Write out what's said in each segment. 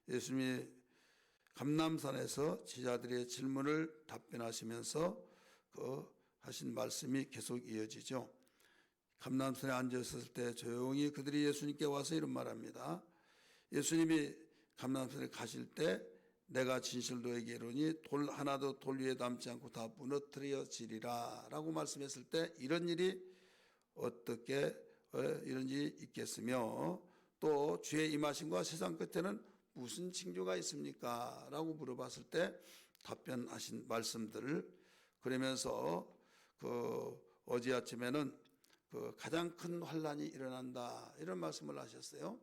예수님이 감람산에서 제자들의 질문을 답변하시면서 하신 말씀이 계속 이어지죠. 감람산에 앉아 있었을 때 조용히 그들이 예수님께 와서 이런 말합니다. 예수님이 감람산에 가실 때 내가 진실 너에게 이르니 돌 하나도 돌 위에 남지 않고 다 무너뜨려지리라 라고 말씀했을 때 이런 일이 어떻게 이런 일이 있겠으며 또 주의 임하심과 세상 끝에는 무슨 징조가 있습니까? 라고 물어봤을 때 답변하신 말씀들을 그러면서 어제 아침에는 가장 큰 환란이 일어난다 이런 말씀을 하셨어요.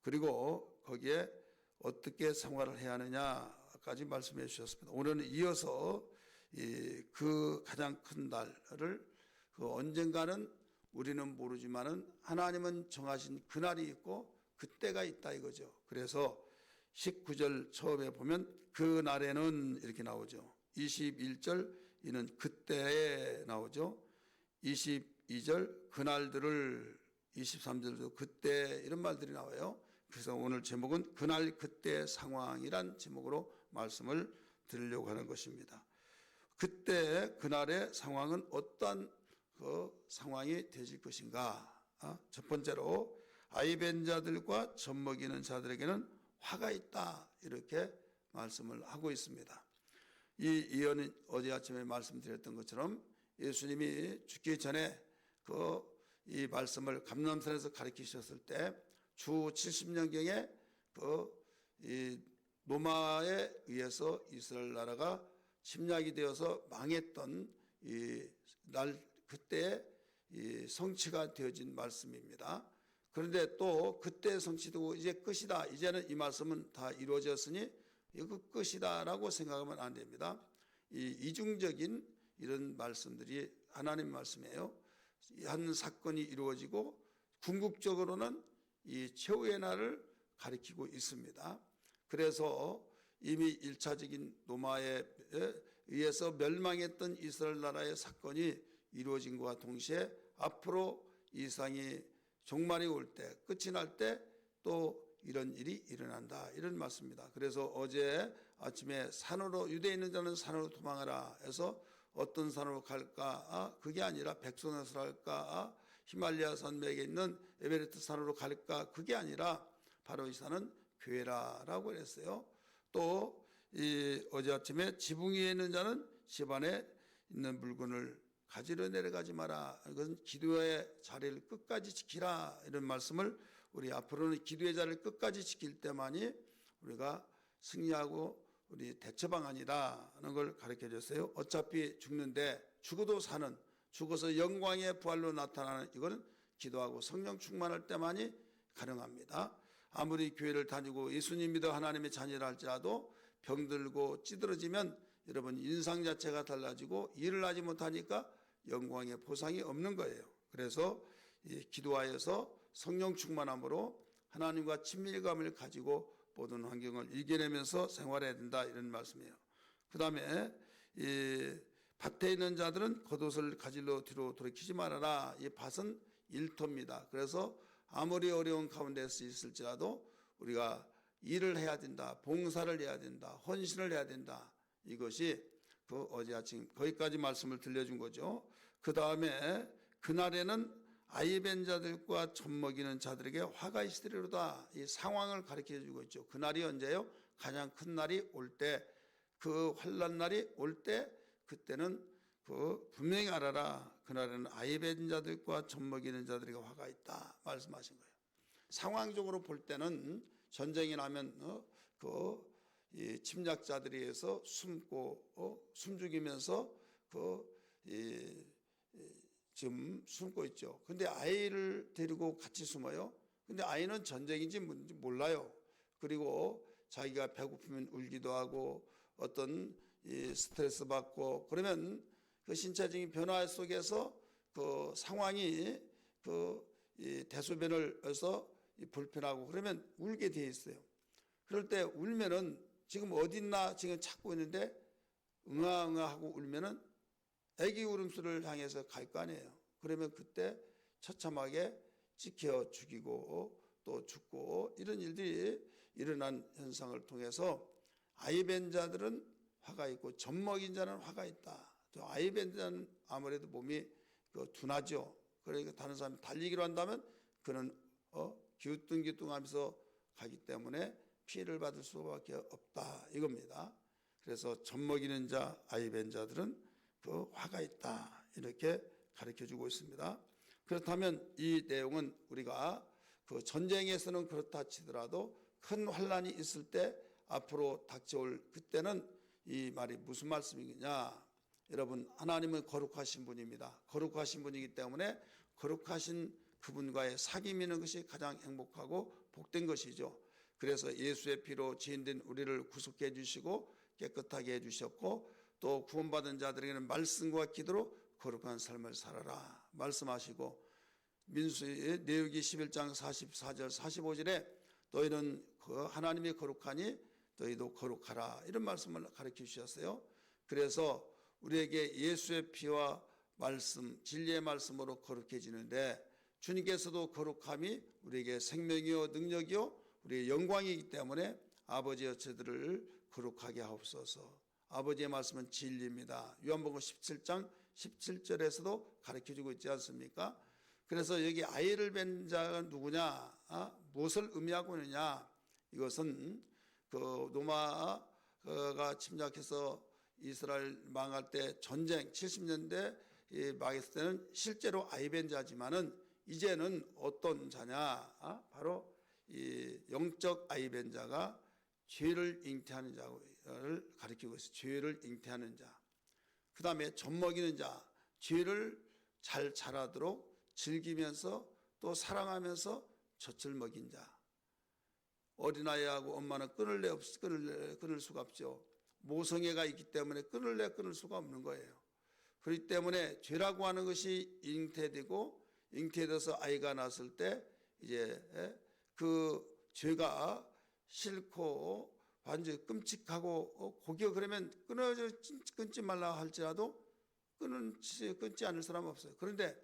그리고 거기에 어떻게 생활을 해야 하느냐까지 말씀해 주셨습니다. 오늘은 이어서 그 가장 큰 날을 언젠가는 우리는 모르지만은 하나님은 정하신 그날이 있고 그때가 있다 이거죠. 그래서 19절 처음에 보면 그 날에는 이렇게 나오죠. 21절 이는 그때에 나오죠. 22절 그날들을 23절도 그때 이런 말들이 나와요. 그래서 오늘 제목은 그날 그때 상황이란 제목으로 말씀을 드리려고 하는 것입니다. 그때 그날의 상황은 어떠한 상황이 되질 것인가? 첫 번째로 아이벤 자들과 젖먹이는 자들에게는 화가 있다 이렇게 말씀을 하고 있습니다. 이 예언은 어제 아침에 말씀드렸던 것처럼 예수님이 죽기 전에 이 말씀을 감람산에서 가르치셨을 때 주 70년경에 이 로마에 의해서 이스라엘 나라가 침략이 되어서 망했던 그때의 이 성취가 되어진 말씀입니다. 그런데 또 그때 성취도 이제 끝이다. 이제는 이 말씀은 다 이루어졌으니 이거 끝이다라고 생각하면 안 됩니다. 이 이중적인 이런 말씀들이 하나님 말씀이에요. 한 사건이 이루어지고 궁극적으로는 이 최후의 날을 가리키고 있습니다. 그래서 이미 1차적인 로마에 의해서 멸망했던 이스라엘 나라의 사건이 이루어진 것과 동시에 앞으로 이 세상이 종말이 올 때, 끝이 날 때 또 이런 일이 일어난다. 이런 말씀입니다. 그래서 어제 아침에 산으로 유대에 있는 자는 산으로 도망하라 해서 어떤 산으로 갈까? 그게 아니라 백선에서 갈까? 히말라야 산맥에 있는 에베레스트 산으로 갈까? 그게 아니라 바로 이 산은 교회라라고 했어요. 또 어제 아침에 지붕 위에 있는 자는 집 안에 있는 물건을 가지러 내려가지 마라. 이것은 기도의 자리를 끝까지 지키라. 이런 말씀을 우리 앞으로는 기도의 자리를 끝까지 지킬 때만이 우리가 승리하고 우리 대처방안이라는 걸 가르쳐 줬어요. 어차피 죽는데 죽어도 사는, 죽어서 영광의 부활로 나타나는 이거는 기도하고 성령 충만할 때만이 가능합니다. 아무리 교회를 다니고 예수님 믿어 하나님의 자녀라 할지라도 병들고 찌들어지면 여러분 인상 자체가 달라지고 일을 하지 못하니까 영광의 보상이 없는 거예요. 그래서 기도하여서 성령 충만함으로 하나님과 친밀감을 가지고 모든 환경을 이겨내면서 생활해야 된다 이런 말씀이에요. 그 다음에 밭에 있는 자들은 겉옷을 가지러 뒤로 돌이키지 말아라. 이 밭은 일터입니다. 그래서 아무리 어려운 가운데서 있을지라도 우리가 일을 해야 된다. 봉사를 해야 된다. 헌신을 해야 된다. 이것이 어제 아침 거기까지 말씀을 들려준 거죠. 그 다음에 그날에는 아이벤 자들과 젖먹이는 자들에게 화가 있으리로다. 이 상황을 가르쳐 주고 있죠. 그날이 언제요? 가장 큰 날이 올 때, 그 환난 날이 올 때 그때는 분명히 알아라. 그날에는 아이벤 자들과 젖먹이는 자들에게 화가 있다 말씀하신 거예요. 상황적으로 볼 때는 전쟁이 나면 이 침략자들에 의해서 숨고 숨죽이면서 지금 숨고 있죠. 근데 아이를 데리고 같이 숨어요. 근데 아이는 전쟁인지 뭔지 몰라요. 그리고 자기가 배고프면 울기도 하고 어떤 스트레스 받고 그러면 그 신체적인 변화 속에서 그 상황이 대소변을 해서 불편하고 그러면 울게 돼 있어요. 그럴 때 울면은 지금 어딨나 지금 찾고 있는데 응아응아 하고 울면은 애기 울음소리를 향해서 갈 거 아니에요. 그러면 그때 처참하게 찍혀 죽이고 또 죽고 이런 일들이 일어난 현상을 통해서 아이 뵌 자들은 화가 있고 젖 먹인 자는 화가 있다. 또 아이 뵌 자는 아무래도 몸이 둔하죠. 그러니까 다른 사람이 달리기로 한다면 그는 기우뚱기우뚱하면서 가기 때문에 피해를 받을 수밖에 없다 이겁니다. 그래서 젖 먹이는 자, 아이 뵌 자들은 화가 있다 이렇게 가르쳐주고 있습니다. 그렇다면 이 내용은 우리가 전쟁에서는 그렇다 치더라도 큰 환란이 있을 때 앞으로 닥쳐올 그때는 이 말이 무슨 말씀이냐? 여러분, 하나님은 거룩하신 분입니다. 거룩하신 분이기 때문에 거룩하신 그분과의 사귐이 있는 것이 가장 행복하고 복된 것이죠. 그래서 예수의 피로 죄인된 우리를 구속해 주시고 깨끗하게 해주셨고 또 구원받은 자들에게는 말씀과 기도로 거룩한 삶을 살아라 말씀하시고 민수의 레위기 11장 44절 45절에 너희는 하나님이 거룩하니 너희도 거룩하라 이런 말씀을 가르쳐 주셨어요. 그래서 우리에게 예수의 피와 말씀, 진리의 말씀으로 거룩해지는데 주님께서도 거룩함이 우리에게 생명이요 능력이요 우리의 영광이기 때문에 아버지의 저들을 거룩하게 하옵소서. 아버지의 말씀은 진리입니다. 요한복음 17장 17절에서도 가르쳐주고 있지 않습니까? 그래서 여기 아이를 뵌 자가 누구냐? 무엇을 의미하고 있느냐? 이것은 로마가 침략해서 이스라엘 망할 때 전쟁 70년대 망했을 때는 실제로 아이 뵌 자지만은 이제는 어떤 자냐? 바로 이 영적 아이 뵌 자가 죄를 잉태하는 자를 가리키고 있어요. 죄를 잉태하는 자. 그 다음에 젖 먹이는 자. 죄를 잘 자라도록 즐기면서 또 사랑하면서 젖을 먹인 자. 어린아이하고 엄마는 끊을 수가 없죠. 모성애가 있기 때문에 끊을 수가 없는 거예요. 그렇기 때문에 죄라고 하는 것이 잉태되고 잉태돼서 아이가 났을 때 이제 그 죄가 싫고 완전히 끔찍하고 고기가 그러면 끊지 말라 할지라도 끊지 않을 사람은 없어요. 그런데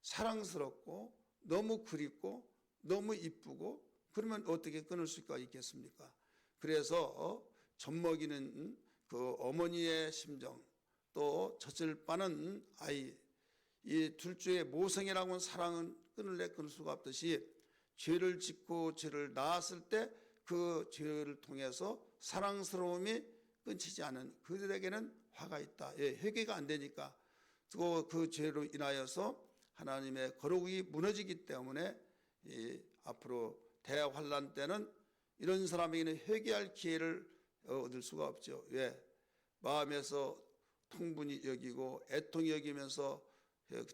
사랑스럽고 너무 그립고 너무 이쁘고 그러면 어떻게 끊을 수가 있겠습니까? 그래서 젖 먹이는 그 어머니의 심정 또 젖을 빠는 아이 이 둘 중에 모성애라고 하는 사랑은 끊을 수가 없듯이 죄를 짓고 죄를 낳았을 때 그 죄를 통해서 사랑스러움이 끊치지 않은 그들에게는 화가 있다. 회개가 안 되니까 그 죄로 인하여서 하나님의 거룩이 무너지기 때문에 앞으로 대환란 때는 이런 사람에게는 회개할 기회를 얻을 수가 없죠. 왜? 마음에서 통분이 여기고 애통이 여기면서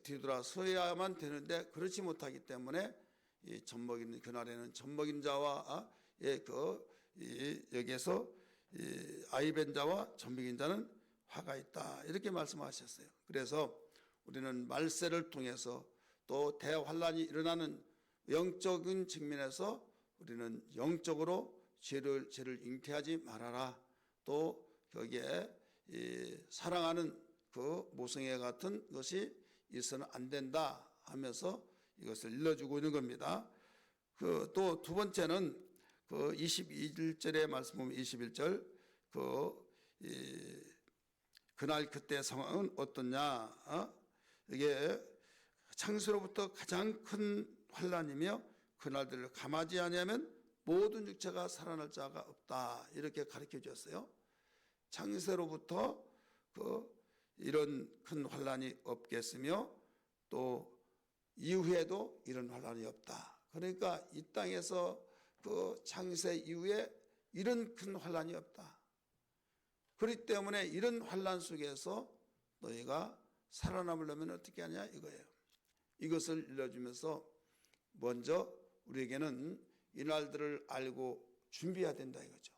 뒤돌아서야만 되는데 그렇지 못하기 때문에 이 젖먹이는 그날에는 젖먹인 자와 여기에서 아이 뵌 자와 젖먹인 자는 화가 있다 이렇게 말씀하셨어요. 그래서 우리는 말세를 통해서 또 대환란이 일어나는 영적인 측면에서 우리는 영적으로 죄를 잉태하지 말아라. 또 거기에 사랑하는 그 모성애 같은 것이 있어서는 안 된다 하면서 이것을 일러주고 있는 겁니다. 또 두 번째는 21절의 말씀 보면 21절 그날 그때 상황은 어떠냐? 이게 창세로부터 가장 큰 환란이며 그날들을 감하지 아니하면 모든 육체가 살아날 자가 없다 이렇게 가르쳐 주었어요. 창세로부터 이런 큰 환란이 없겠으며 또 이후에도 이런 환란이 없다. 그러니까 이 땅에서 그 창세 이후에 이런 큰 환란이 없다. 그렇기 때문에 이런 환란 속에서 너희가 살아남으려면 어떻게 하냐 이거예요. 이것을 일러주면서 먼저 우리에게는 이 날들을 알고 준비해야 된다 이거죠.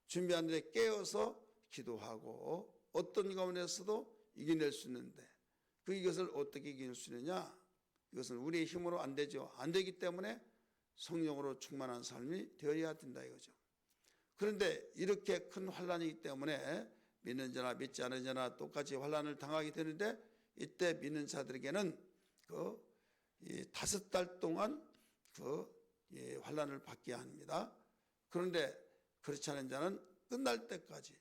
준비하는데 깨어서 기도하고 어떤 가운데서도 이겨낼 수 있는데 이것을 어떻게 이길 수 있느냐? 이것은 우리의 힘으로 안 되죠. 안 되기 때문에 성령으로 충만한 삶이 되어야 된다 이거죠. 그런데 이렇게 큰 환란이기 때문에 믿는 자나 믿지 않는 자나 똑같이 환란을 당하게 되는데 이때 믿는 자들에게는 이 5달 동안 환란을 받게 합니다. 그런데 그렇지 않은 자는 끝날 때까지,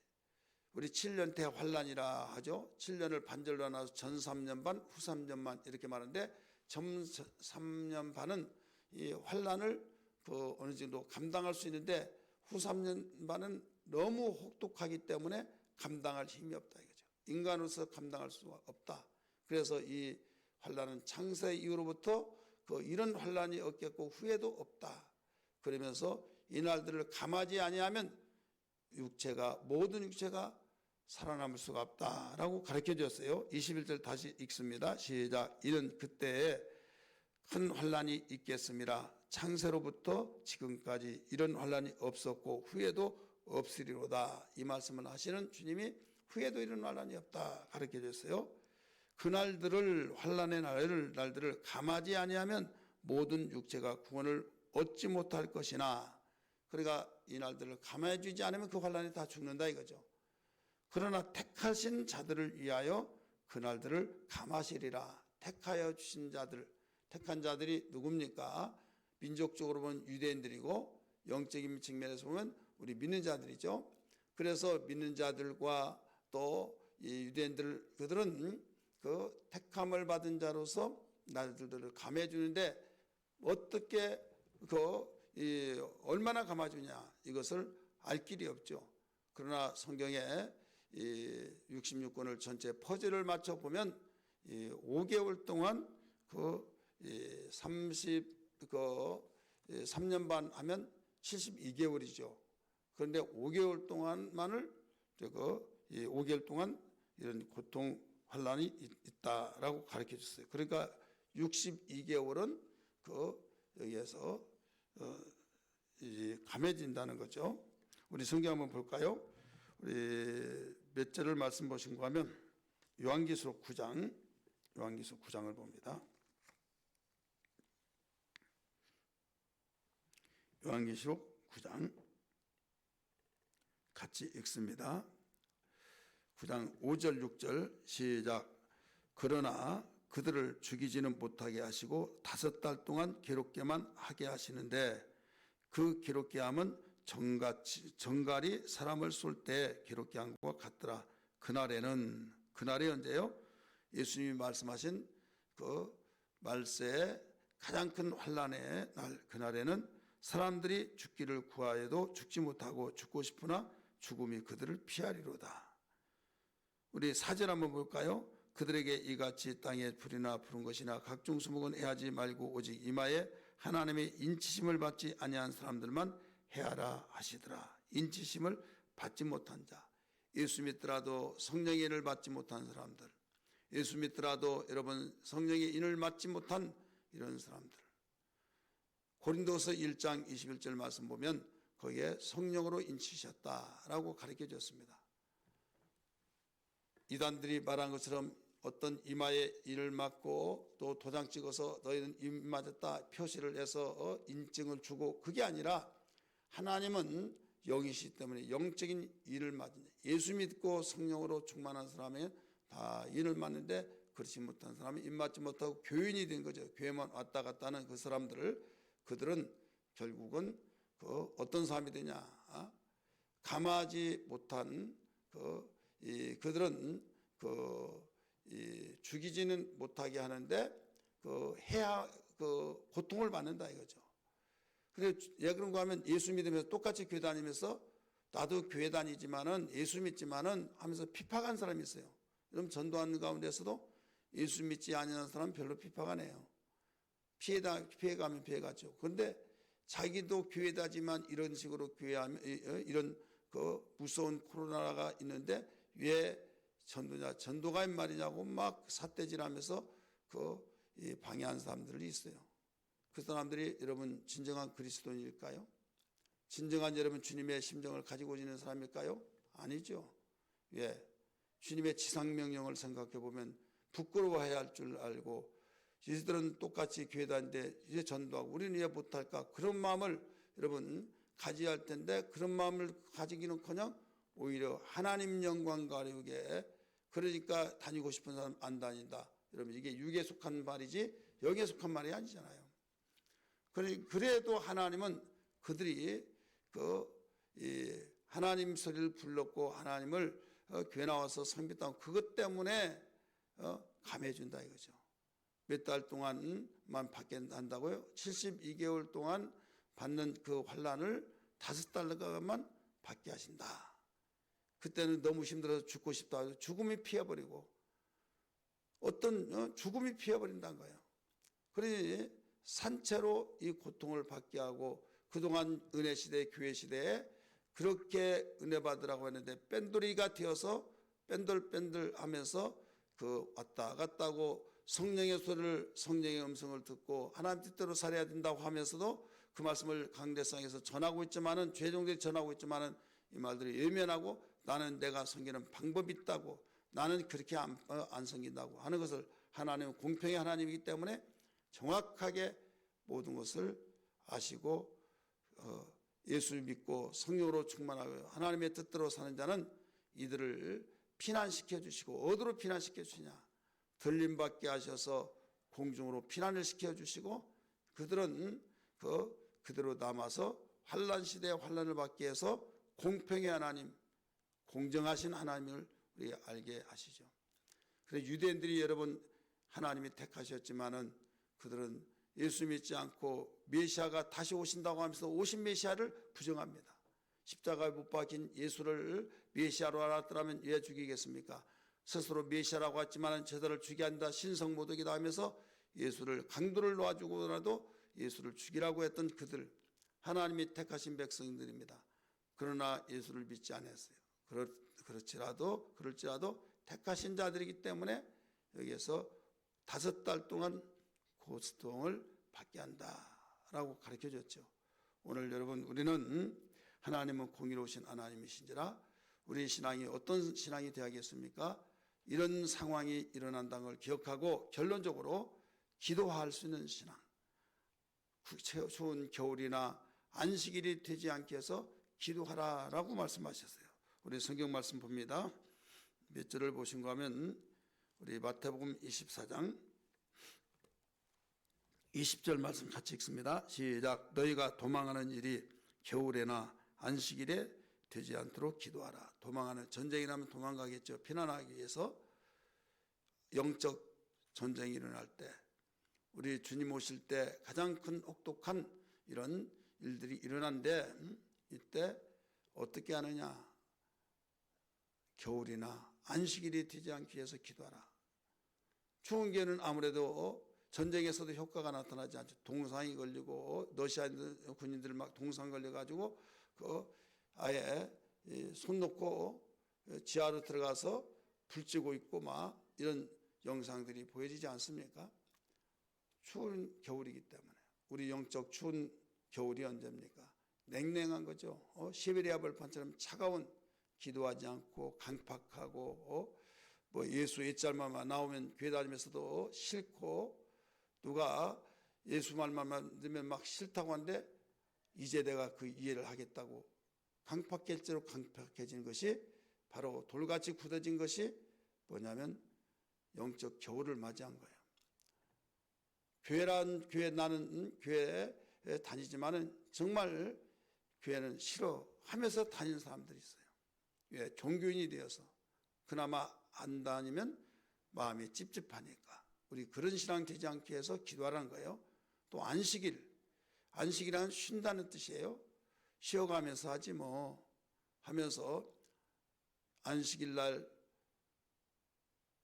우리 7년 대환란이라 하죠. 7년을 반절로 나눠서 전 3년 반, 후 3년 반 이렇게 말하는데, 전 3년 반은 이 환란을 어느 정도 감당할 수 있는데, 후 3년 반은 너무 혹독하기 때문에 감당할 힘이 없다 이거죠. 인간으로서 감당할 수가 없다. 그래서 이 환란은 창세 이후로부터 이런 환란이 없겠고 후에도 없다. 그러면서 이 날들을 감하지 아니하면 모든 육체가 살아남을 수가 없다라고 가르쳐 줬어요. 21절 다시 읽습니다. 시작. 이는 그때에 큰 환란이 있겠습니다. 창세로부터 지금까지 이런 환란이 없었고 후에도 없으리로다. 이 말씀을 하시는 주님이 후에도 이런 환란이 없다 가르쳐 줬어요. 그날들을, 환란의 날들을 감하지 아니하면 모든 육체가 구원을 얻지 못할 것이나, 그러니까 이 날들을 감해 주지 않으면 그 환란이 다 죽는다 이거죠. 그러나 택하신 자들을 위하여 그날들을 감하시리라. 택하여 주신 자들, 택한 자들이 누굽니까? 민족적으로 보면 유대인들이고, 영적인 측면에서 보면 우리 믿는 자들이죠. 그래서 믿는 자들과 또 이 유대인들, 그들은 그 택함을 받은 자로서 날들을 감해 주는데, 어떻게 얼마나 감아 주냐 이것을 알 길이 없죠. 그러나 성경에 이 66권을 전체 퍼즐을 맞춰 보면 5개월 동안 3년 반 하면 72개월이죠. 그런데 5개월 동안만을 5개월 동안 이런 고통 환란이 있다라고 가르쳐 줬어요. 그러니까 62개월은 여기에서 감해진다는 거죠. 우리 성경 한번 볼까요? 우리 몇 절을 말씀 보신가 하면 요한계시록 9장을 봅니다. 요한계시록 9장 같이 읽습니다. 9장 5절 6절 시작. 그러나 그들을 죽이지는 못하게 하시고 5달 동안 괴롭게만 하게 하시는데, 그 괴롭게 함은 정갈이 사람을 쏠 때 괴롭게 한 것과 같더라. 그날이 언제요? 예수님이 말씀하신 그 말세의 가장 큰 환란의 날, 그날에는 사람들이 죽기를 구하여도 죽지 못하고 죽고 싶으나 죽음이 그들을 피하리로다. 우리 4절 한번 볼까요? 그들에게 이같이 땅에 불이나 부른 것이나 각종 수목은 해하지 말고 오직 이마에 하나님의 인치심을 받지 아니한 사람들만 해하라 하시더라. 인치심을 받지 못한 자, 예수 믿더라도 성령의 인을 받지 못한 사람들, 예수 믿더라도 여러분 성령의 인을 받지 못한 이런 사람들, 고린도서 1장 21절 말씀 보면 거기에 성령으로 인치셨다라고 가르쳐 줬습니다. 이단들이 말한 것처럼 어떤 이마에 인을 맞고 또 도장 찍어서 너희는 인 맞았다 표시를 해서 인증을 주고, 그게 아니라 하나님은 영이시기 때문에 영적인 인을 맞은, 예수 믿고 성령으로 충만한 사람이 다 인을 맞는데, 그렇지 못한 사람이 인 맞지 못하고 교인이 된 거죠. 교회만 왔다 갔다 하는 그 그들은 결국은 어떤 사람이 되냐, 감하지 못한 그들은 죽이지는 못하게 하는데 고통을 받는다 이거죠. 그래 왜 그런가 하면 예수 믿으면서 똑같이 교회 다니면서 나도 교회 다니지만은 예수 믿지만은 하면서 핍박한 사람이 있어요. 여러분 전도하는 가운데서도 예수 믿지 아니하는 사람 별로 핍박 안 해요. 피해가면 피해가죠. 그런데 자기도 교회 다지만 이런 식으로 교회하면 이런 무서운 코로나가 있는데 왜 전도가인 말이냐고 막 삿대질하면서 방해한 사람들이 있어요. 그 사람들이 여러분 진정한 그리스도인일까요? 진정한 여러분 주님의 심정을 가지고 있는 사람일까요? 아니죠. 왜? 주님의 지상명령을 생각해 보면 부끄러워해야 할 줄 알고, 이들은 똑같이 교회 다니는데 이제 전도하고 우리는 왜 못할까? 그런 마음을 여러분 가져야 할 텐데, 그런 마음을 가지기는커녕 오히려 하나님 영광 가리우게, 그러니까 다니고 싶은 사람 안 다닌다. 여러분 이게 육에 속한 말이지 영에 속한 말이 아니잖아요. 그래도 하나님은 그들이 하나님 소리를 불렀고 하나님을 교회 나와서 성비했다고 그것 때문에 감해준다 이거죠. 몇 달 동안만 받게 한다고요? 72개월 동안 받는 그 환난을 5달만 받게 하신다. 그때는 너무 힘들어서 죽고 싶다. 죽음이 피해버리고 어떤 죽음이 피해버린다는 거예요. 그러니 산채로 이 고통을 받게 하고 그동안 은혜 시대, 교회 시대에 그렇게 은혜 받으라고 했는데 뺀돌이가 되어서 뺀돌뺀돌 하면서 왔다 갔다고 성령의 소리를, 성령의 음성을 듣고 하나님 뜻대로 살아야 된다고 하면서도 그 말씀을 강대상에서 전하고 있지만은 죄종들이 전하고 있지만은 이 말들이 외면하고 나는 내가 섬기는 방법이 있다고 나는 그렇게 안 섬긴다고 하는 것을 하나님은 공평의 하나님이기 때문에 정확하게 모든 것을 아시고 예수를 믿고 성령으로 충만하고 하나님의 뜻대로 사는 자는 이들을 피난시켜 주시고 어디로 피난시켜 주시냐? 들림받게 하셔서 공중으로 피난을 시켜 주시고 그들은 그대로 남아서 환난 시대에 환난을 받게 해서 공평의 하나님, 공정하신 하나님을 우리 알게 하시죠. 그래서 유대인들이 여러분 하나님이 택하셨지만은 그들은 예수 믿지 않고 메시아가 다시 오신다고 하면서 오신 메시아를 부정합니다. 십자가에 못 박힌 예수를 메시아로 알았더라면 왜 죽이겠습니까? 스스로 메시아라고 했지만 저들을 죽여야 한다 신성모독이다 하면서 예수를 강도를 놔주고라도 예수를 죽이라고 했던 그들 하나님이 택하신 백성들입니다. 그러나 예수를 믿지 않았어요. 그럴지라도 택하신 자들이기 때문에 여기에서 5달 동안 고통을 받게 한다라고 가르쳐 줬죠. 오늘 여러분 우리는 하나님은 공의로우신 하나님이신지라 우리 신앙이 어떤 신앙이 되어야겠습니까? 이런 상황이 일어난다는 걸 기억하고 결론적으로 기도할 수 있는 신앙. 추운 겨울이나 안식일이 되지 않게 해서 기도하라라고 말씀하셨어요. 우리 성경 말씀 봅니다. 몇 절을 보신가 하면 우리 마태복음 24장 20절 말씀 같이 읽습니다. 시작. 너희가 도망하는 일이 겨울에나 안식일에 되지 않도록 기도하라. 도망하는 전쟁이 나면 도망가겠죠. 피난하기 위해서 영적 전쟁이 일어날 때 우리 주님 오실 때 가장 큰 혹독한 이런 일들이 일어난데 이때 어떻게 하느냐? 겨울이나 안식일이 되지 않기 위해서 기도하라. 추운 게는 아무래도 전쟁에서도 효과가 나타나지 않죠. 동상이 걸리고 러시아 군인들 막 동상 걸려가지고 아예 손 놓고 지하로 들어가서 불 쬐고 있고 막 이런 영상들이 보여지지 않습니까? 추운 겨울이기 때문에 우리 영적 추운 겨울이 언제입니까? 냉랭한 거죠. 시베리아 벌판처럼 차가운 기도하지 않고 강팍하고 뭐 예수 옛잘만 나오면 교회 다니면서도 싫고 누가 예수 말만 들으면 막 싫다고 하는데 이제 내가 그 이해를 하겠다고 강팍할수록 강팍해진 것이 바로 돌같이 굳어진 것이 뭐냐면 영적 겨울을 맞이한 거예요. 나는 교회에 다니지만은 정말 교회는 싫어하면서 다니는 사람들이 있어요. 왜? 종교인이 되어서 그나마 안 다니면 마음이 찝찝하니까 우리 그런 신앙 되지 않게 해서 기도하라는 거예요. 또 안식이라는 쉰다는 뜻이에요. 쉬어가면서 하지 뭐 하면서 안식일 날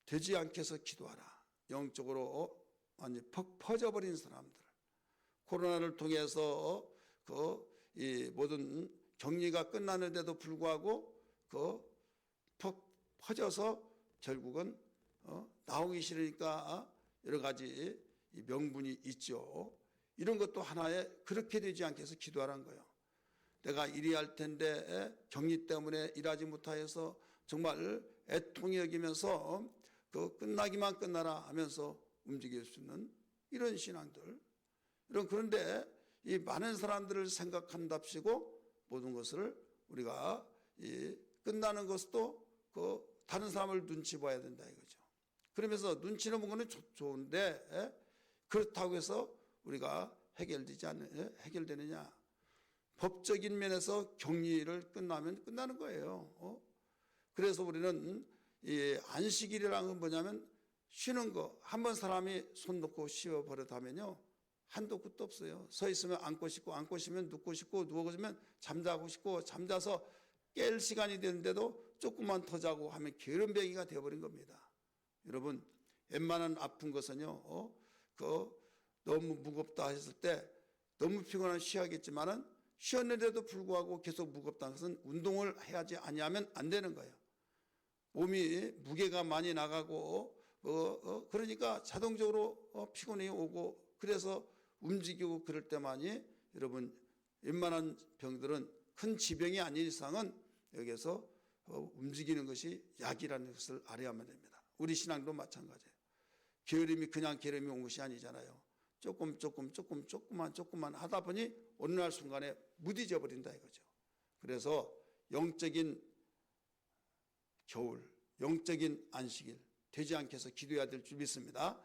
되지 않게 해서 기도하라. 영적으로 완전히 퍽 퍼져버린 사람들 코로나를 통해서 이 모든 격리가 끝나는데도 불구하고 퍽 퍼져서 결국은 나오기 싫으니까 여러 가지 명분이 있죠. 이런 것도 하나의 그렇게 되지 않게 해서 기도하라는 거예요. 내가 일해야 할 텐데 격리 때문에 일하지 못하여서 정말 애통이 여기면서 끝나기만 끝나라 하면서 움직일 수 있는 이런 신앙들. 그런데 이 많은 사람들을 생각한답시고 모든 것을 우리가 끝나는 것도 다른 사람을 눈치 봐야 된다 이거죠. 그러면서 눈치를 보는 거는 좋은데 그렇다고 해서 우리가 해결되느냐? 법적인 면에서 격리를 끝나면 끝나는 거예요. 그래서 우리는 이 안식일이라는 건 뭐냐면 쉬는 거. 한번 사람이 손 놓고 쉬어버렸다면요, 한도 끝도 없어요. 서 있으면 앉고 싶고, 앉고 싶으면 눕고 싶고, 누워있으면 잠자고 싶고, 잠자서 깰 시간이 되는데도 조금만 더 자고 하면 게으름뱅이가 되어버린 겁니다. 여러분, 웬만한 아픈 것은요, 너무 무겁다 했을 때 너무 피곤하면 쉬어야겠지만은 쉬었는데도 불구하고 계속 무겁다는 것은 운동을 해야지 아니하면 안 되는 거예요. 몸이 무게가 많이 나가고 그러니까 자동적으로 피곤이 오고, 그래서 움직이고 그럴 때만이, 여러분, 웬만한 병들은 큰 지병이 아닌 이상은 여기서 움직이는 것이 약이라는 것을 알아야만 됩니다. 우리 신앙도 마찬가지예요. 게으름이 그냥 게으름이 온 것이 아니잖아요. 조금만 하다 보니 어느 날 순간에 무디져 버린다 이거죠. 그래서 영적인 겨울, 영적인 안식일 되지 않게 해서 기도해야 될 줄 믿습니다.